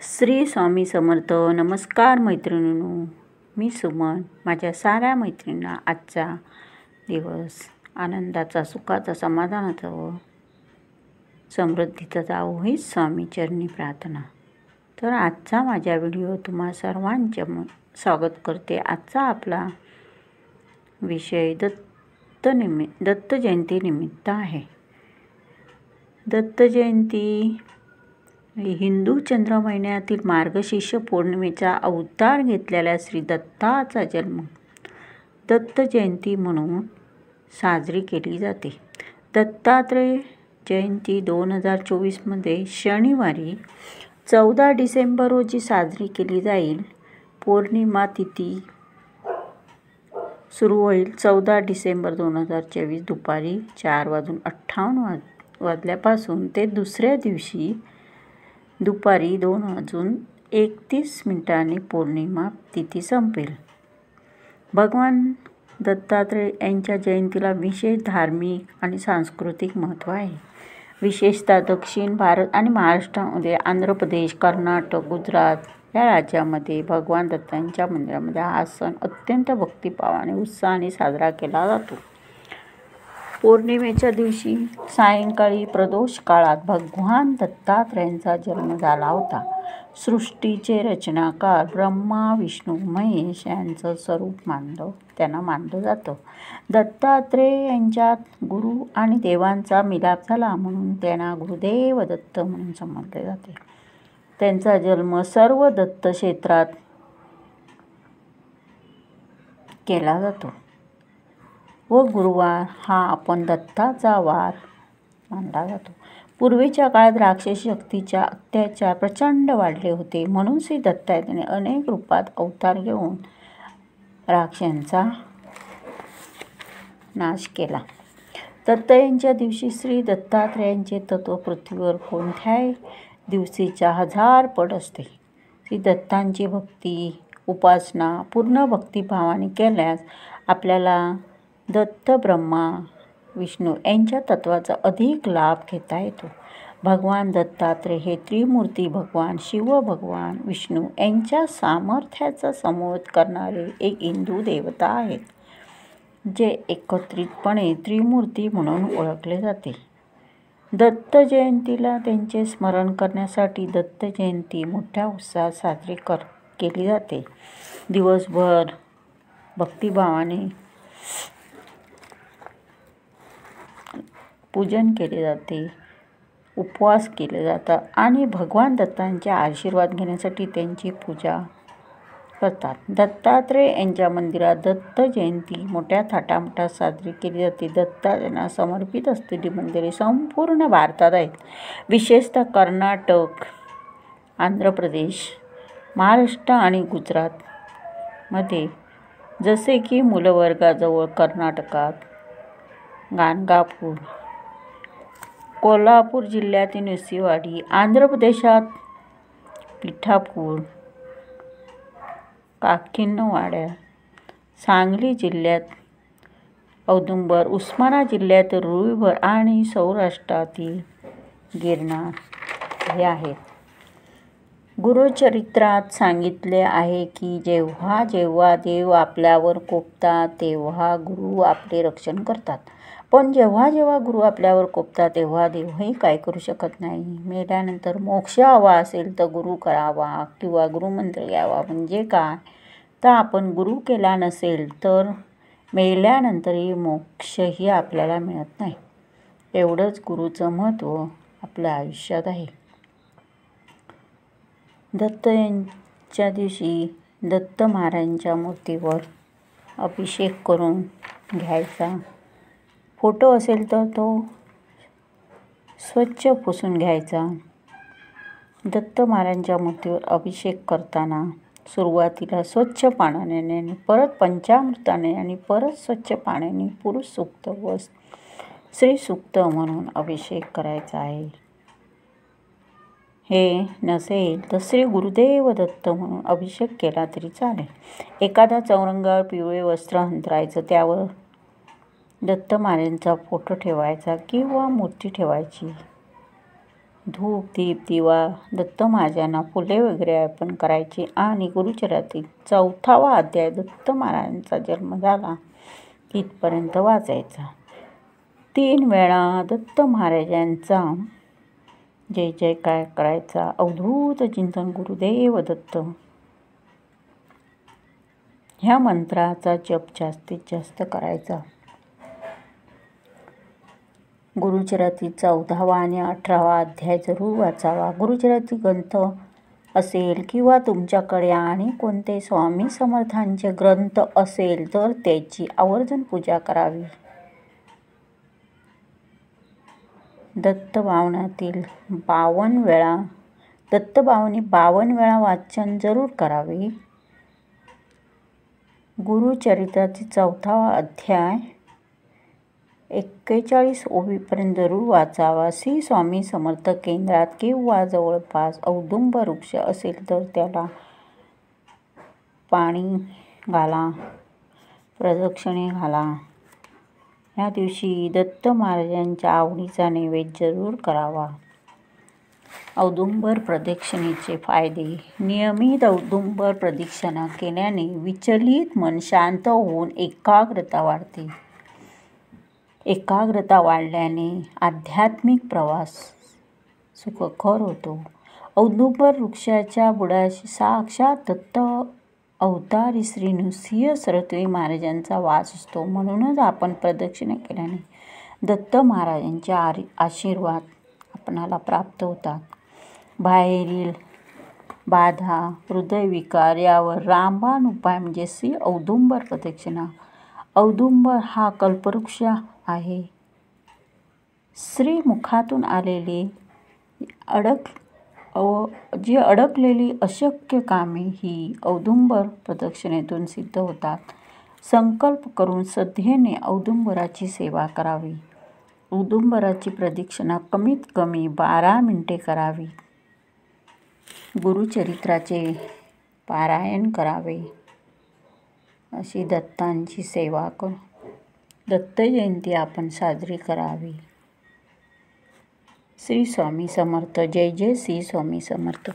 श्री स्वामी समर्थ. नमस्कार मैत्रिणींनो, मी सुमन. माझ्या साऱ्या मैत्रिणींना आजचा दिवस आनंदाचा, सुखाचा, समाधानाचा व समृद्धीचा जावो हीच स्वामी चरणी प्रार्थना. तर आजचा माझ्या व्हिडिओ तुम्हा सर्वांचे स्वागत करते. आजचा आपला विषय दत्त जयंती निमित्त आहे. दत्त जयंती हिंदू चंद्र महिन्यातील मार्गशीर्ष पौर्णिमेचा अवतार घेतलेल्या श्री दत्ताचा जन्म दत्त जयंती म्हणून साजरी केली जाते. दत्तात्रेय जयंती 2024मध्ये शनिवारी 14 डिसेंबर रोजी साजरी केली जाईल. पौर्णिमा तिथी सुरू होईल 14 डिसेंबर 2024 दुपारी 4:58 ते दुसऱ्या दिवशी दुपारी 2:31 पौर्णिमा तिथी संपेल. भगवान दत्तात्रेय यांच्या जयंतीला विशेष धार्मिक आणि सांस्कृतिक महत्त्व आहे. विशेषतः दक्षिण भारत आणि महाराष्ट्रामध्ये, आंध्र प्रदेश, कर्नाटक, गुजरात या राज्यामध्ये भगवान दत्तांच्या मंदिरामध्ये हा सण अत्यंत भक्तिभाव आणि उत्साहाने साजरा केला जातो. पौर्णिमेच्या दिवशी सायंकाळी प्रदोष काळात भगवान दत्तात्रेयांचा जन्म झाला होता. सृष्टीचे रचनाकार ब्रह्मा, विष्णू, महेश यांचं स्वरूप त्यांना मानलं जातं. दत्तात्रेय यांच्यात गुरु आणि देवांचा मिलाप झाला म्हणून त्यांना गुरुदेव दत्त म्हणून संबोधले जाते. त्यांचा जन्म सर्व दत्त क्षेत्रात केला जातो व गुरुवार हा आपण दत्ताचा वार मानला जातो. पूर्वीच्या काळात राक्षसी शक्तीचा अत्याचार प्रचंड वाढले होते, म्हणून श्री दत्तात्रेयांनी अनेक रूपात अवतार घेऊन राक्षसांचा नाश केला. दत्त यांच्या दिवशी श्री दत्तात्रेयांचे तत्व पृथ्वीवर कोणत्याही दिवशीच्या 1000 पट असते. श्री दत्तांची भक्ती उपासना पूर्ण भक्तिभावाने केल्यास आपल्याला दत्त, ब्रह्मा, विष्णू यांच्या तत्वाचा अधिक लाभ घेता येतो. भगवान दत्तात्रेय हे त्रिमूर्ती भगवान शिव, भगवान विष्णू यांच्या सामर्थ्याचा समन्वय करणारे एक हिंदू देवता आहेत, जे एकत्रितपणे त्रिमूर्ती म्हणून ओळखले जाते. दत्त जयंतीला त्यांचे स्मरण करण्यासाठी दत्त जयंती मोठ्या उत्साहात साजरी केली जाते. दिवसभर भक्तिभावाने पूजन केले जाते, उपवास केले जातात आणि भगवान दत्तांचे आशीर्वाद घेण्यासाठी त्यांची पूजा करतात. दत्तात्रेय यांच्या मंदिरात दत्त जयंती मोठ्या थाटामाटात साजरी केली जाते. दत्तात्रेयांना समर्पित असलेली मंदिरे संपूर्ण भारतात आहेत. विशेषतः कर्नाटक, आंध्र प्रदेश, महाराष्ट्र आणि गुजरातमध्ये, जसे की मुलवर्गाजवळ कर्नाटकात गाणगापूर, कोल्हापूर जिल्ह्यातील नृसिंहवाडी, आंध्र प्रदेशात पिठापूर, काकिनाडा, सांगली जिल्ह्यात औदुंबर, उस्मानाबाद जिल्ह्यातील रुईभर आणि सौराष्ट्रातील गिरनार हे आहेत. गुरुचरित्रात सांगितले आहे की जेव्हा जेव्हा देव आपल्यावर कोपतात तेव्हा गुरु आपले रक्षण करतात, पण जेव्हा जेव्हा गुरु आपल्यावर कोपतात तेव्हा देवही काय करू शकत नाही. मेल्यानंतर मोक्ष हवा असेल तर गुरु करावा किंवा गुरुमंत्र घ्यावा. म्हणजे काय तर आपण गुरु केला नसेल तर मेल्यानंतरही मोक्षही आपल्याला मिळत नाही. एवढंच गुरुचं महत्त्व आपल्या आयुष्यात आहे. दत्त यांच्या दिवशी दत्त महाराजांच्या मूर्तीवर अभिषेक करून घ्यायचा. फोटो असेल तर तो स्वच्छ पुसून घ्यायचा. दत्त महाराजांच्या मूर्तीवर अभिषेक करताना सुरुवातीला स्वच्छ पाण्याने आणि परत पंचामृताने आणि परत स्वच्छ पाण्याने पुरुष सूक्त व स्त्री सूक्त म्हणून अभिषेक करायचा आहे. हे नसेल तर श्री गुरुदेव दत्त म्हणून अभिषेक केला तरी चालेल. एखाद्या चौरंगावर पिवळे वस्त्र अंथरायचं, त्यावर दत्त महाराजांचा फोटो ठेवायचा किंवा मूर्ती ठेवायची. धूप दीप दिवा दत्त महाराजांना फुले वगैरे अर्पण करायचे आणि गुरुचरित्रातील 4वा अध्याय दत्त महाराजांचा जन्म झाला इथपर्यंत वाचायचा. 3 वेळा दत्त महाराजांचा जय जयकार करायचा. अवधूत चिंतन गुरुदेव दत्त ह्या मंत्राचा जप जास्तीत जास्त करायचा. गुरुचरित्रातील 14वा आणि 18वा अध्याय जरूर वाचावा. गुरुचरित्रातील ग्रंथ असेल किंवा तुमच्याकडे आणि कोणते स्वामी समर्थांचे ग्रंथ असेल तर त्याची आवर्जून पूजा करावी. दत्तभावनातील 52 वेळा दत्तभावनी 52 वेळा वाचन जरूर करावे. गुरुचरित्रातील 4वा अध्याय 41 ओवीपर्यंत जरूर वाचावा. श्री स्वामी समर्थ केंद्रात किंवा जवळपास औदुंब वृक्ष असेल तर त्याला पाणी घाला, प्रदक्षिणे घाला. या दिवशी दत्त महाराजांच्या आवडीचा नैवेद्य जरूर करावा. औदुंबर प्रदक्षिणेचे फायदे. नियमित औदुंबर प्रदक्षिणा केल्याने विचलित मन शांत होऊन एकाग्रता वाढते. एकाग्रता वाढल्याने आध्यात्मिक प्रवास सुखकर होतो. औदुंबर वृक्षाच्या बुडाशी साक्षात दत्त अवतारी श्री नृसिंह सरस्वती महाराजांचा वास असतो. म्हणूनच आपण प्रदक्षिणा केल्याने दत्त महाराजांचे आशीर्वाद आपणाला प्राप्त होतात. बाहेरील बाधा, हृदयविकार यावर रामबाण उपाय म्हणजे श्री औदुंबर प्रदक्षिणा. औदुंबर हा कल्पवृक्ष आहे. श्रीमुखातून आलेले जी अडकलेली अशक्य कामे ही औदुंबर प्रदक्षिणेतून सिद्ध होतात. संकल्प करून श्रद्धेने औदुंबराची सेवा करावी. औदुंबराची प्रदक्षिणा कमीत कमी 12 मिनिटे करावी. गुरुचरित्राचे पारायण करावे. अशी दत्तांची सेवा करू. दत्त जयंती आपण साजरी करावी. श्री स्वामी समर्थ. जय जय श्री स्वामी समर्थ.